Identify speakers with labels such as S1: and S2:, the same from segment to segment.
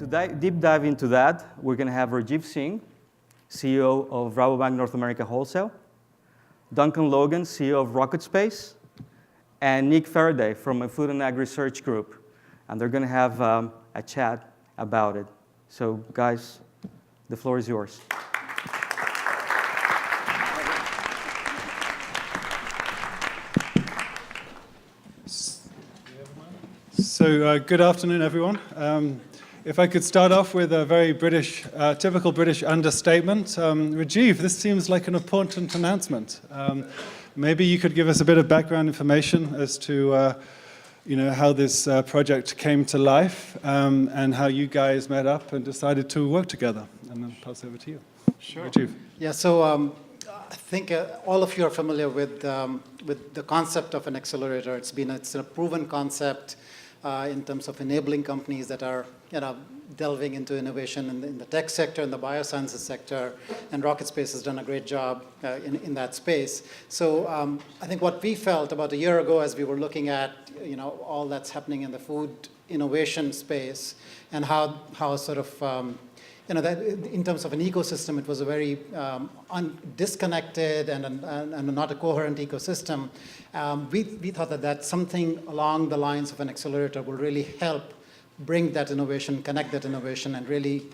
S1: To deep dive into that, we're going to have Rajiv Singh, CEO of Rabobank North America Wholesale, Duncan Logan, CEO of RocketSpace, and Nick Faraday from a Food and Ag Research Group. And they're going to have a chat about it. So, guys, the floor is yours.
S2: So, good afternoon, everyone. If I could start off with a very British, typical British understatement. Rajiv, this seems like an important announcement. Maybe you could give us a bit of background information as to how this project came to life and how you guys met up and decided to work together. And then pass over to you.
S3: Sure.
S2: Rajiv.
S3: Yeah, so I think all of you are familiar with the concept of an accelerator. It's a proven concept in terms of enabling companies that are delving into innovation in the tech sector and the biosciences sector, and RocketSpace has done a great job in that space. So I think what we felt about a year ago as we were looking at all that's happening in the food innovation space and how sort of that in terms of an ecosystem, it was a very disconnected and not a coherent ecosystem. We thought that something along the lines of an accelerator will really help bring that innovation, connect that innovation, and really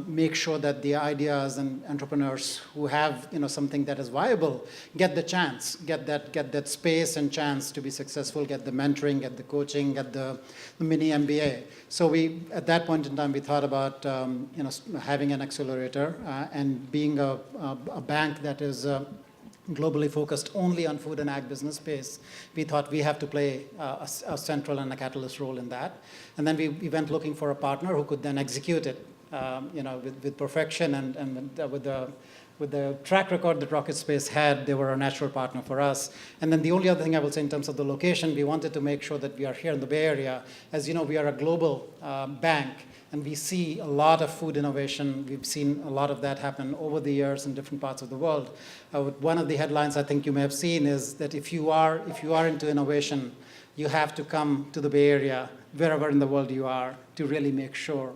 S3: make sure that the ideas and entrepreneurs who have something that is viable get the chance, get that space and chance to be successful, get the mentoring, get the coaching, get the mini MBA. So at that point in time, we thought about having an accelerator and being a bank that is globally focused only on food and ag business space. We thought we have to play a central and a catalyst role in that. And then we went looking for a partner who could then execute it with perfection and with the track record that RocketSpace had. They were a natural partner for us. And then the only other thing I will say in terms of the location, we wanted to make sure that we are here in the Bay Area. As you know, we are a global bank, and we see a lot of food innovation. We've seen a lot of that happen over the years in different parts of the world. One of the headlines I think you may have seen is that if you are into innovation, you have to come to the Bay Area, wherever in the world you are, to really make sure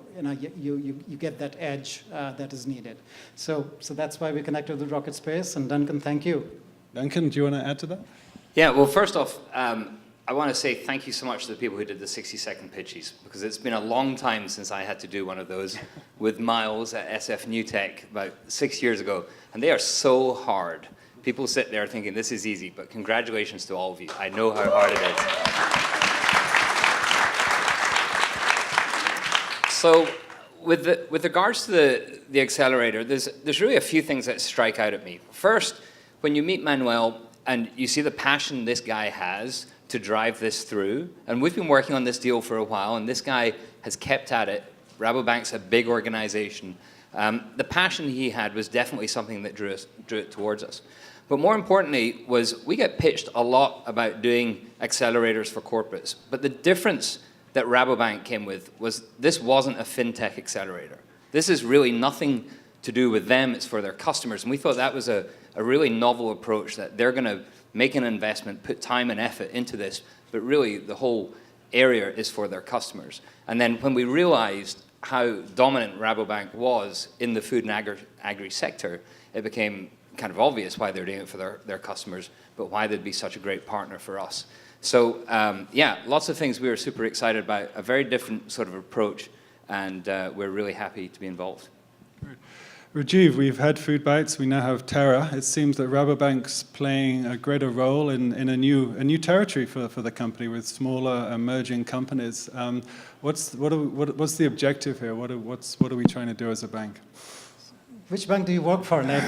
S3: you get that edge that is needed. So that's why we connected with RocketSpace. And Duncan, thank you.
S2: Duncan, do you want to add to that?
S4: Yeah, well, first off, I want to say thank you so much to the people who did the 60-second pitches, because it's been a long time since I had to do one of those with Miles at SF New Tech about 6 years ago, and they are so hard. People sit there thinking this is easy, but congratulations to all of you. I know how hard it is. So with regards to the accelerator, there's really a few things that strike out at me. First, when you meet Manuel and you see the passion this guy has to drive this through, and we've been working on this deal for a while, and this guy has kept at it. Rabobank's a big organization. The passion he had was definitely something that drew it towards us. But more importantly was we get pitched a lot about doing accelerators for corporates. But the difference that Rabobank came with was this wasn't a fintech accelerator. This is really nothing to do with them. It's for their customers. And we thought that was a really novel approach, that they're going to make an investment, put time and effort into this, but really the whole area is for their customers. And then when we realized how dominant Rabobank was in the food and agri sector, it became kind of obvious why they're doing it for their customers, but why they'd be such a great partner for us. So yeah, lots of things we were super excited about, a very different sort of approach, and we're really happy to be involved.
S2: Great. Rajiv, we've had FoodBytes, we now have Terra. It seems that Rabobank's playing a greater role in a new territory for the company with smaller emerging companies. What's the objective here? What are we trying to do as a bank?
S3: Which bank do you work for, Nick?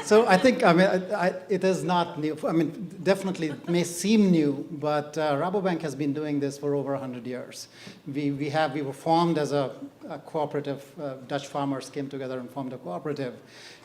S3: So I think, it is not new. Definitely it may seem new, but Rabobank has been doing this for over 100 years. We were formed as a cooperative. Dutch farmers came together and formed a cooperative.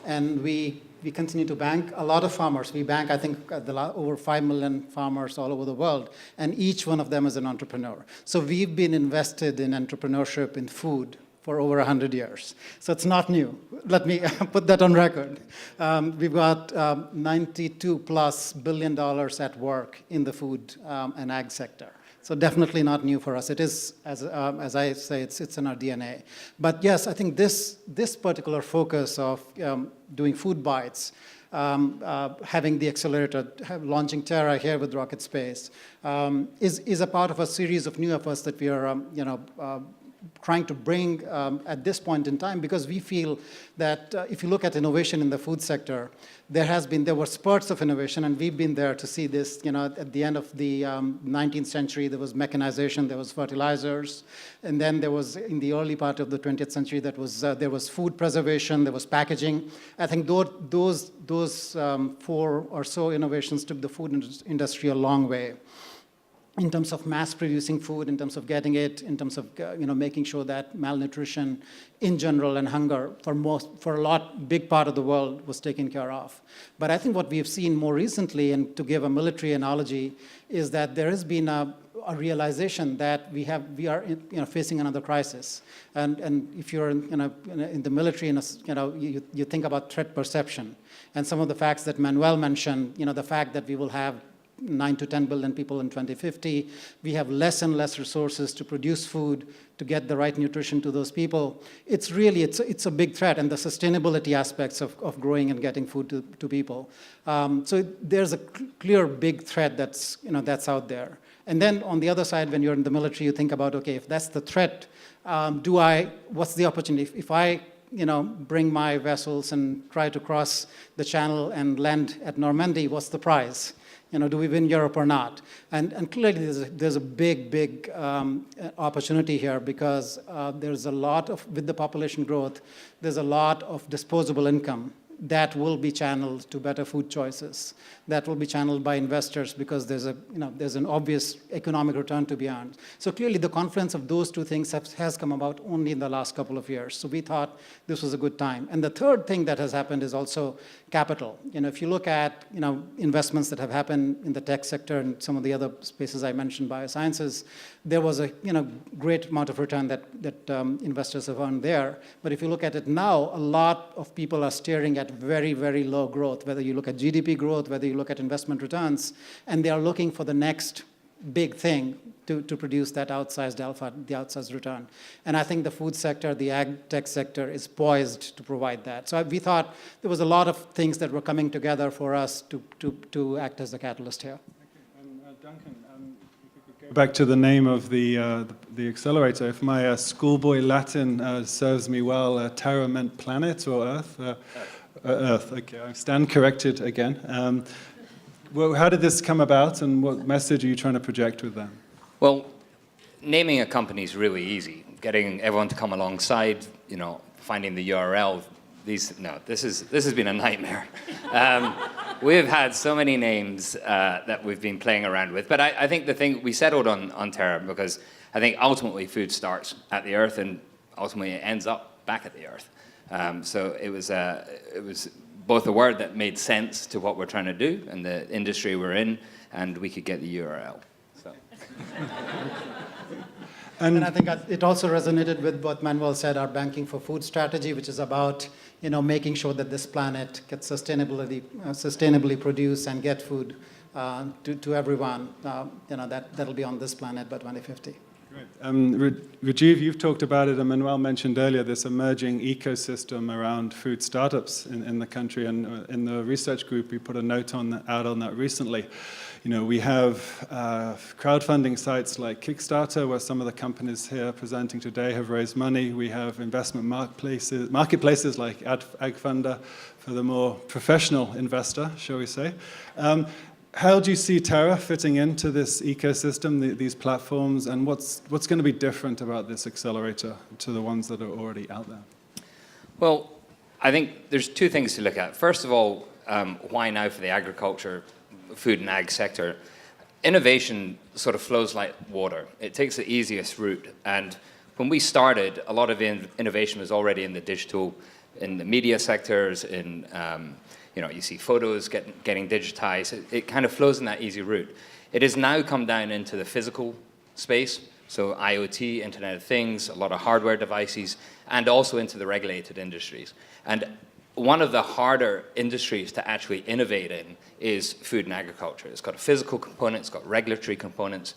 S3: And we continue to bank a lot of farmers. We bank, I think, over 5 million farmers all over the world. And each one of them is an entrepreneur. So we've been invested in entrepreneurship in food for over 100 years. So it's not new. Let me put that on record. We've got $92+ billion at work in the food and ag sector. So definitely not new for us. It is, as I say, it's in our DNA. But yes, I think this particular focus of doing FoodBytes, having the accelerator, launching Terra here with RocketSpace, is a part of a series of new efforts that we are, trying to bring at this point in time, because we feel that if you look at innovation in the food sector, there were spurts of innovation, and we've been there to see this. At the end of the 19th century, there was mechanization, there was fertilizers, and then there was, in the early part of the 20th century, there was food preservation, there was packaging. I think those 4 or so innovations took the food industry a long way, in terms of mass producing food, in terms of getting it, in terms of making sure that malnutrition in general and hunger for a big part of the world was taken care of. But I think what we have seen more recently, and to give a military analogy, is that there has been a realization that we are facing another crisis. And if you're in the military, you think about threat perception, and some of the facts that Manuel mentioned, the fact that we will have 9 to 10 billion people in 2050. We have less and less resources to produce food, to get the right nutrition to those people. It's a big threat, and the sustainability aspects of growing and getting food to people. So there's a clear big threat that's out there. And then on the other side, when you're in the military, you think about, okay, if that's the threat, what's the opportunity? If I bring my vessels and try to cross the channel and land at Normandy, what's the prize? Do we win Europe or not? And clearly there's a big opportunity here, because there's a lot with the population growth, there's a lot of disposable income that will be channeled to better food choices, that will be channeled by investors, because there's an obvious economic return to be earned. So clearly the confluence of those two things has come about only in the last couple of years. So we thought this was a good time. And the third thing that has happened is also capital. If you look at investments that have happened in the tech sector and some of the other spaces I mentioned, biosciences, there was a great amount of return that investors have earned there. But if you look at it now, a lot of people are staring at very, very low growth, whether you look at GDP growth, whether you look at investment returns, and they are looking for the next big thing to produce that outsized alpha, the outsized return. And I think the food sector, the AgTech sector is poised to provide that. So we thought there was a lot of things that were coming together for us to act as the catalyst here.
S2: And Duncan, if we could go back to the name of the accelerator. If my schoolboy Latin serves me well, Terra meant planet or Earth? Earth, okay, I stand corrected again. Well, how did this come about, and what message are you trying to project with that?
S4: Well, naming a company is really easy. Getting everyone to come alongside, finding the URL. This has been a nightmare. We've had so many names that we've been playing around with, but I think the thing we settled on Terra, because I think ultimately food starts at the earth and ultimately it ends up back at the earth. So it was both a word that made sense to what we're trying to do and the industry we're in, and we could get the URL. So.
S3: And I think it also resonated with what Manuel said, our Banking for Food strategy, which is about making sure that this planet gets sustainably produced and get food to everyone. That'll be on this planet by 2050.
S2: Great. Rajiv, you've talked about it, and Manuel mentioned earlier this emerging ecosystem around food startups in the country, and in the research group we put a note out on that recently. We have crowdfunding sites like Kickstarter, where some of the companies here presenting today have raised money. We have investment marketplaces like AgFunder for the more professional investor, shall we say. How do you see Terra fitting into this ecosystem, these platforms, and what's going to be different about this accelerator to the ones that are already out there?
S4: Well, I think there's two things to look at. First of all, why now for the agriculture, food and ag sector? Innovation sort of flows like water. It takes the easiest route. And when we started, a lot of innovation was already in the digital, in the media sectors, you see photos getting digitized. It kind of flows in that easy route. It has now come down into the physical space, so IoT, Internet of Things, a lot of hardware devices, and also into the regulated industries. And one of the harder industries to actually innovate in is food and agriculture. It's got a physical component, it's got regulatory components,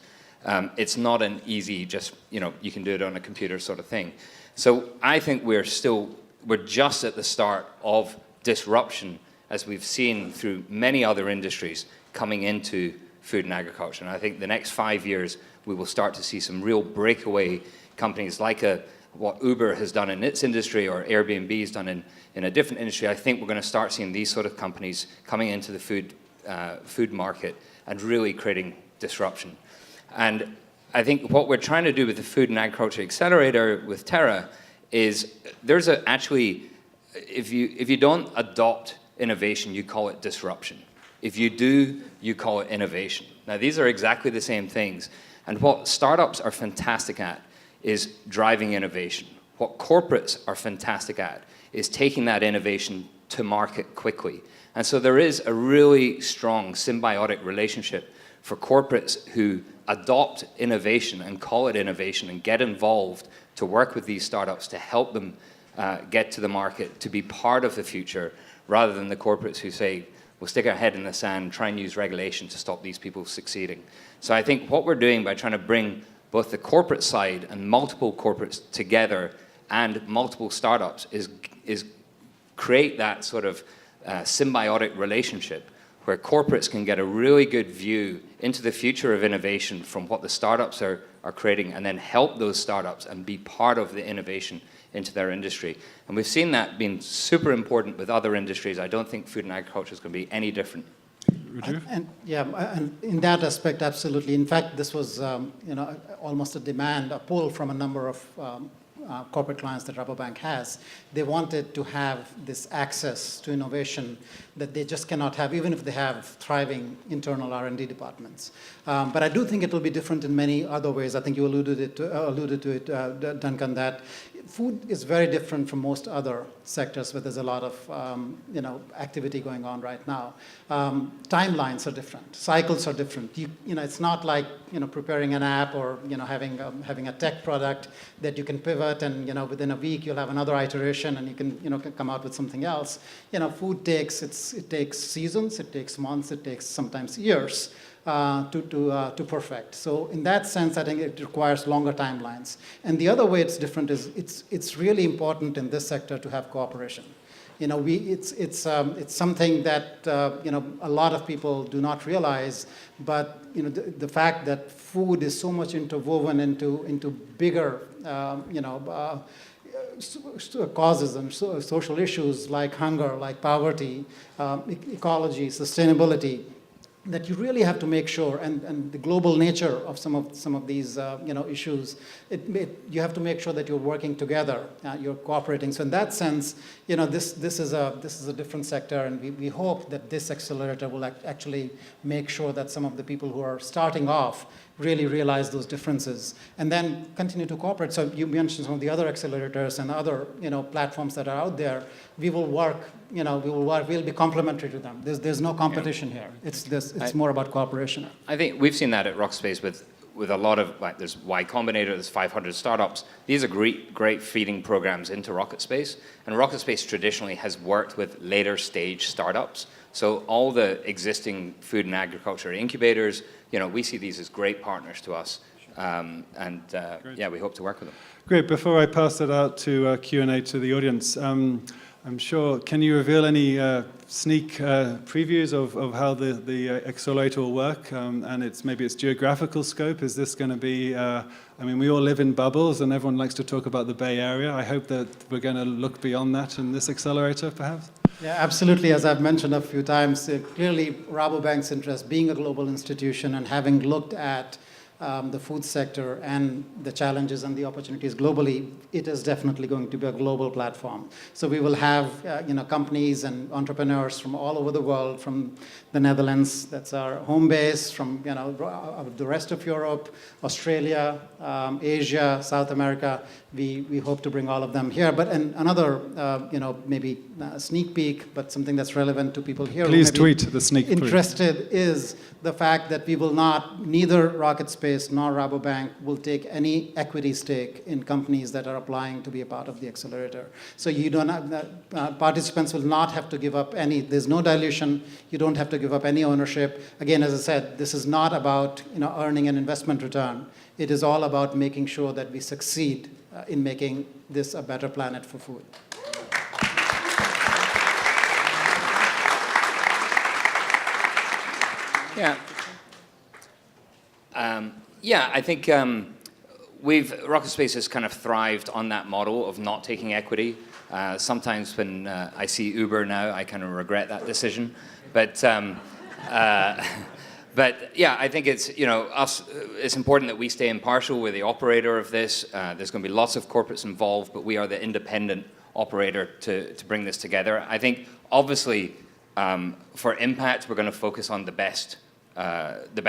S4: It's not an easy, just, you can do it on a computer sort of thing. So I think we're just at the start of disruption, as we've seen through many other industries coming into food and agriculture. And I think the next 5 years, we will start to see some real breakaway companies like what Uber has done in its industry or Airbnb has done in a different industry. I think we're going to start seeing these sort of companies coming into the food market and really creating disruption. And I think what we're trying to do with the Food and Agriculture Accelerator with Terra is there's actually, if you don't adopt innovation, you call it disruption. If you do, you call it innovation. Now, these are exactly the same things. And what startups are fantastic at is driving innovation. What corporates are fantastic at is taking that innovation to market quickly. And so there is a really strong symbiotic relationship for corporates who adopt innovation and call it innovation and get involved to work with these startups to help them get to the market, to be part of the future, rather than the corporates who say, we'll stick our head in the sand, try and use regulation to stop these people succeeding. So I think what we're doing by trying to bring both the corporate side and multiple corporates together and multiple startups is create that sort of symbiotic relationship where corporates can get a really good view into the future of innovation from what the startups are creating, and then help those startups and be part of the innovation into their industry. And we've seen that being super important with other industries. I don't think food and agriculture is going to be any different.
S3: And in that aspect, absolutely. In fact, this was almost a pull from a number of corporate clients that Rabobank has. They wanted to have this access to innovation that they just cannot have, even if they have thriving internal R&D departments. But I do think it will be different in many other ways. I think you alluded to it, Duncan, that food is very different from most other sectors where there's a lot of activity going on right now. Timelines are different. Cycles are different. It's not like preparing an app or having a tech product that you can pivot and within a week you'll have another iteration and you can come out with something else. Food takes seasons, it takes months, it takes sometimes years to perfect. So in that sense, I think it requires longer timelines. And the other way it's different is it's really important in this sector to have cooperation. It's something that a lot of people do not realize, but the fact that food is so much interwoven into bigger causes and social issues like hunger, like poverty, ecology, sustainability, that you really have to make sure, and the global nature of some of these issues, you have to make sure that you're working together, you're cooperating. So in that sense, this is a different sector, and we hope that this accelerator will actually make sure that some of the people who are starting off really realize those differences and then continue to cooperate. So you mentioned some of the other accelerators and other platforms that are out there. We'll be complementary to them. There's no competition here. It's more about cooperation.
S4: I think we've seen that at RocketSpace with a lot of, there's Y Combinator, there's 500 startups. These are great feeding programs into RocketSpace. And RocketSpace traditionally has worked with later stage startups. So all the existing food and agriculture incubators, we see these as great partners to us. We hope to work with them.
S2: Great. Before I pass it out to Q&A to the audience, I'm sure, can you reveal any sneak previews of how the accelerator will work and maybe its geographical scope? Is this going to be, we all live in bubbles and everyone likes to talk about the Bay Area. I hope that we're going to look beyond that in this accelerator, perhaps?
S3: Yeah, absolutely. As I've mentioned a few times, clearly Rabobank's interest, being a global institution and having looked at the food sector and the challenges and the opportunities globally, it is definitely going to be a global platform. So we will have companies and entrepreneurs from all over the world, from the Netherlands, that's our home base, from the rest of Europe, Australia, Asia, South America. We hope to bring all of them here. But another, maybe a sneak peek, but something that's relevant to people here.
S2: Please tweet the sneak peek.
S3: Interested is the fact that we will neither RocketSpace FoodBytes nor Rabobank will take any equity stake in companies that are applying to be a part of the accelerator. So you don't have, participants will not have to give up any, there's no dilution, you don't have to give up any ownership. Again, as I said, this is not about earning an investment return. It is all about making sure that we succeed in making this a better planet for food.
S4: Yeah. I think RocketSpace has kind of thrived on that model of not taking equity. Sometimes when I see Uber now, I kind of regret that decision. But yeah, I think it's it's important that we stay impartial. We're the operator of this. There's going to be lots of corporates involved, but we are the independent operator to bring this together. I think obviously for impact, we're going to focus on the best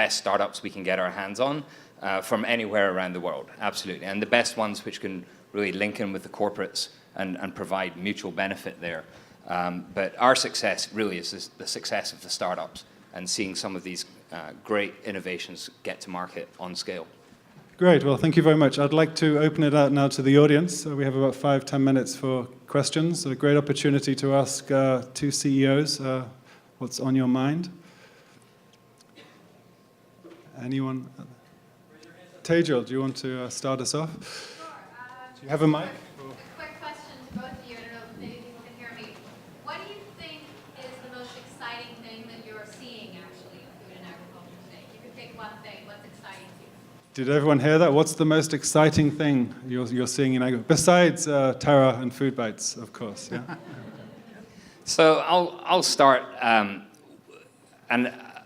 S4: startups we can get our hands on from anywhere around the world, absolutely, and the best ones which can really link in with the corporates and provide mutual benefit there. But our success really is the success of the startups and seeing some of these great innovations get to market on scale.
S2: Great. Well, thank you very much. I'd like to open it out now to the audience. We have about 5-10 minutes for questions. A great opportunity to ask two CEOs what's on your mind. Anyone? Tejal, do you want to start us off?
S5: Sure.
S2: Do you have a mic?
S5: A quick question to both of you. I don't know if maybe people can hear me. What do you think is the most exciting thing that you're seeing actually in food and agriculture today? If you could pick one thing, what's exciting to you?
S2: Did everyone hear that? What's the most exciting thing you're seeing in agriculture? Besides Terra and FoodBytes, of course. Yeah.
S4: So I'll start, and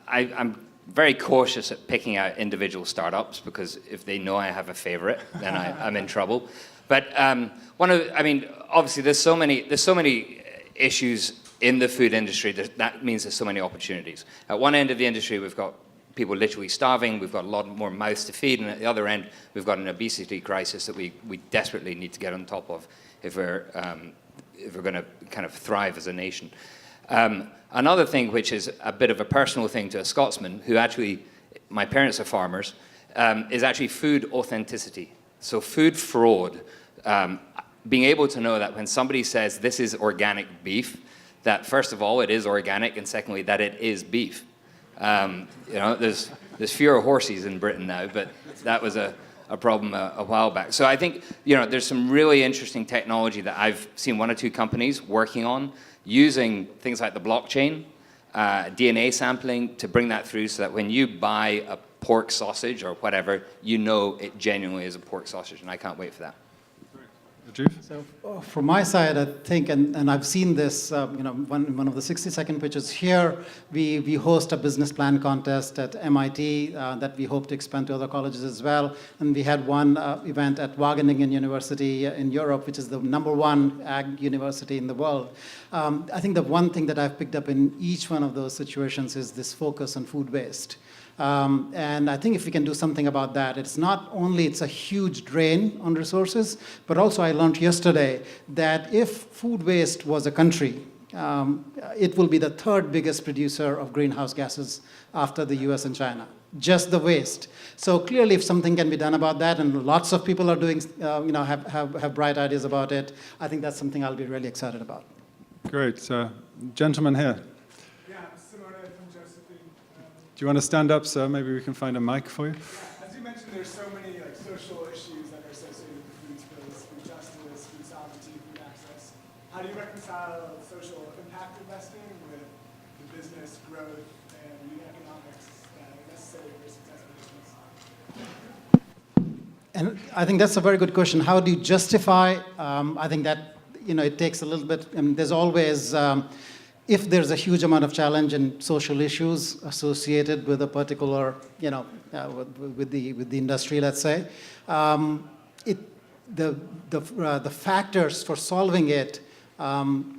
S4: I'm very cautious at picking out individual startups because if they know I have a favorite, then I'm in trouble. But obviously there's so many issues in the food industry. That means there's so many opportunities. At one end of the industry, we've got people literally starving. We've got a lot more mouths to feed, and at the other end, we've got an obesity crisis that we desperately need to get on top of if we're going to kind of thrive as a nation. Another thing, which is a bit of a personal thing to a Scotsman, who actually, my parents are farmers, is actually food authenticity. So food fraud, being able to know that when somebody says this is organic beef, that first of all, it is organic, and secondly, that it is beef. There's fewer horses in Britain now, but that was a problem a while back. So I think there's some really interesting technology that I've seen one or two companies working on, using things like the blockchain, DNA sampling to bring that through so that when you buy a pork sausage or whatever, you know it genuinely is a pork sausage, and I can't wait for that.
S2: Rajiv?
S3: So from my side, I think, and I've seen this, one of the 60-second pitches here, we host a business plan contest at MIT that we hope to expand to other colleges as well. And we had one event at Wageningen University in Europe, which is the #1 ag university in the world. I think the one thing that I've picked up in each one of those situations is this focus on food waste. And I think if we can do something about that, it's not only it's a huge drain on resources, but also I learned yesterday that if food waste was a country, it will be the 3rd biggest producer of greenhouse gases after the US and China. Just the waste. So clearly, if something can be done about that, and lots of people are doing, have bright ideas about it, I think that's something I'll be really excited about.
S2: Great. Gentleman here. Do you want to stand up, sir? Maybe we can find a mic for you.
S6: Yeah, as you mentioned, there's so many social issues that are associated with food spills, food justice, food sovereignty, food access. How do you reconcile social impact investing with the business growth and the economics that are necessary for successful business?
S3: And I think that's a very good question. How do you justify? I think that it takes a little bit. There's always. If there's a huge amount of challenge and social issues associated with a particular, with the industry, let's say, the factors for solving it,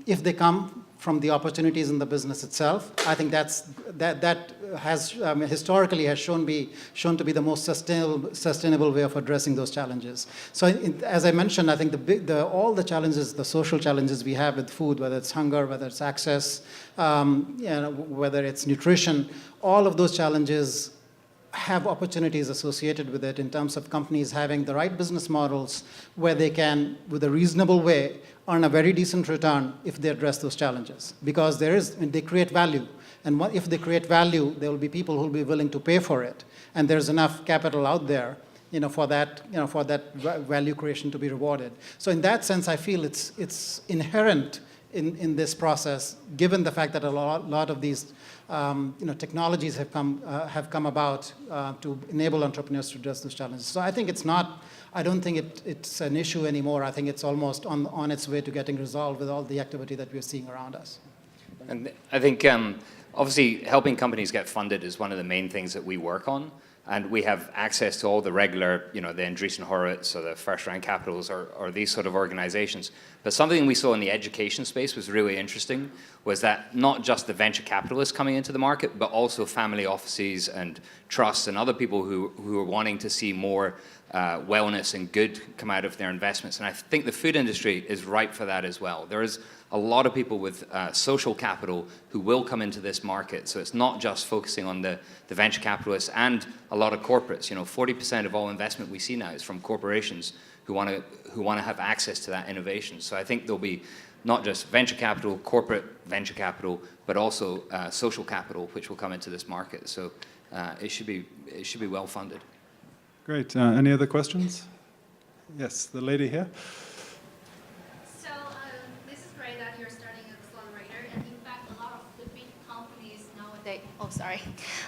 S3: if they come from the opportunities in the business itself, I think that has historically has shown to be the most sustainable way of addressing those challenges. So as I mentioned, I think all the challenges, the social challenges we have with food, whether it's hunger, whether it's access, whether it's nutrition, all of those challenges have opportunities associated with it in terms of companies having the right business models where they can, with a reasonable way, earn a very decent return if they address those challenges. Because they create value. And if they create value, there will be people who will be willing to pay for it. And there's enough capital out there for that value creation to be rewarded. So in that sense, I feel it's inherent in this process, given the fact that a lot of these technologies have come about to enable entrepreneurs to address those challenges. So I think I don't think it's an issue anymore. I think it's almost on its way to getting resolved with all the activity that we're seeing around us.
S4: And I think obviously helping companies get funded is one of the main things that we work on. And we have access to all the regular, the Andreessen Horowitz or the First Round Capitals or these sort of organizations. But something we saw in the education space was really interesting, was that not just the venture capitalists coming into the market, but also family offices and trusts and other people who are wanting to see more wellness and good come out of their investments. And I think the food industry is ripe for that as well. There is a lot of people with social capital who will come into this market. So it's not just focusing on the venture capitalists and a lot of corporates. 40% of all investment we see now is from corporations who want to have access to that innovation. So I think there'll be not just venture capital, corporate venture capital, but also social capital, which will come into this market. So it should be well funded.
S2: Great. Any other questions? Yes, the lady here.
S5: So this is great that you're starting an accelerator, and in fact, a lot of the big companies nowadays. Oh, sorry.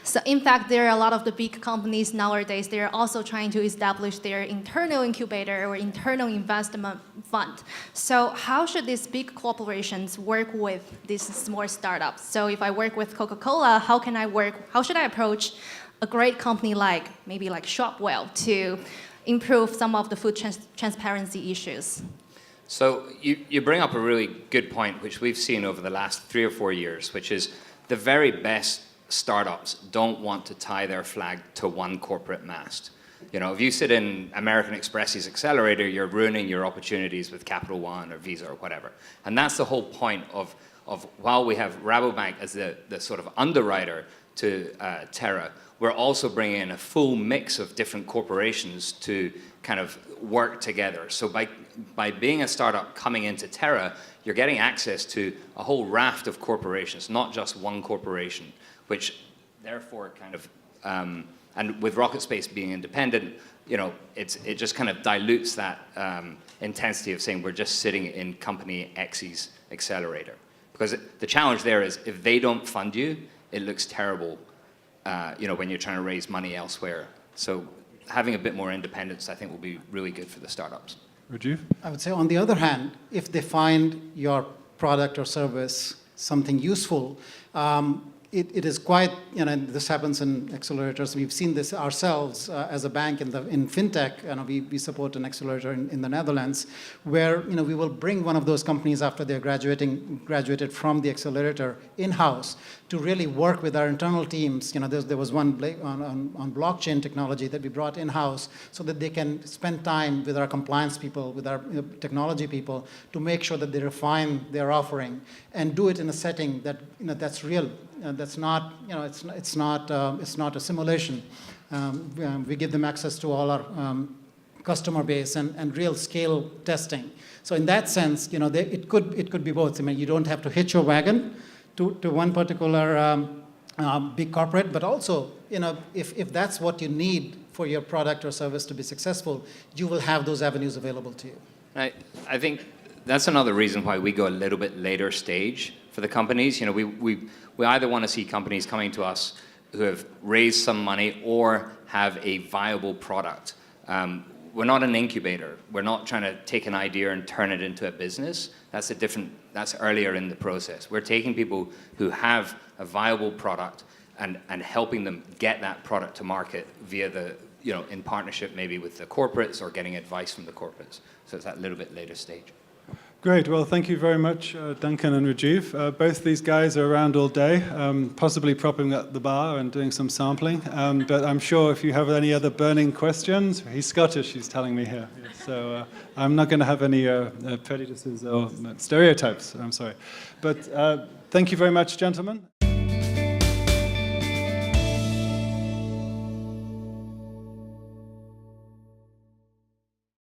S5: So in fact, there are a lot of the big companies nowadays. They are also trying to establish their internal incubator or internal investment fund. So how should these big corporations work with these small startups? So if I work with Coca-Cola, how should I approach a great company like Shopwell to improve some of the food transparency issues?
S4: So you bring up a really good point, which we've seen over the last 3 or 4 years, which is the very best startups don't want to tie their flag to one corporate mast. If you sit in American Express's accelerator, you're ruining your opportunities with Capital One or Visa or whatever. And that's the whole point of while we have Rabobank as the sort of underwriter to Terra, we're also bringing in a full mix of different corporations to kind of work together. So by being a startup coming into Terra, you're getting access to a whole raft of corporations, not just one corporation, which therefore kind of, and with RocketSpace being independent, it just kind of dilutes that intensity of saying we're just sitting in company X's accelerator. Because the challenge there is if they don't fund you, it looks terrible when you're trying to raise money elsewhere. So having a bit more independence, I think, will be really good for the startups.
S2: Rajiv?
S3: I would say, on the other hand, if they find your product or service something useful, it is quite, this happens in accelerators. We've seen this ourselves as a bank in fintech. We support an accelerator in the Netherlands, where we will bring one of those companies after they're graduated from the accelerator in-house to really work with our internal teams. There was one on blockchain technology that we brought in-house so that they can spend time with our compliance people, with our technology people, to make sure that they refine their offering and do it in a setting that that's real. That's not, it's not a simulation. We give them access to all our customer base and real scale testing. So in that sense, it could be both. You don't have to hitch your wagon to one particular big corporate, but also, if that's what you need for your product or service to be successful, you will have those avenues available to you.
S4: I think that's another reason why we go a little bit later stage for the companies. We either want to see companies coming to us who have raised some money or have a viable product. We're not an incubator. We're not trying to take an idea and turn it into a business. That's earlier in the process. We're taking people who have a viable product and helping them get that product to market via in partnership maybe with the corporates or getting advice from the corporates. So it's that little bit later stage.
S2: Great. Well, thank you very much, Duncan and Rajiv. Both these guys are around all day, possibly propping up the bar and doing some sampling. But I'm sure if you have any other burning questions, he's Scottish, he's telling me here. So I'm not going to have any prejudices or stereotypes, I'm sorry. But thank you very much, gentlemen.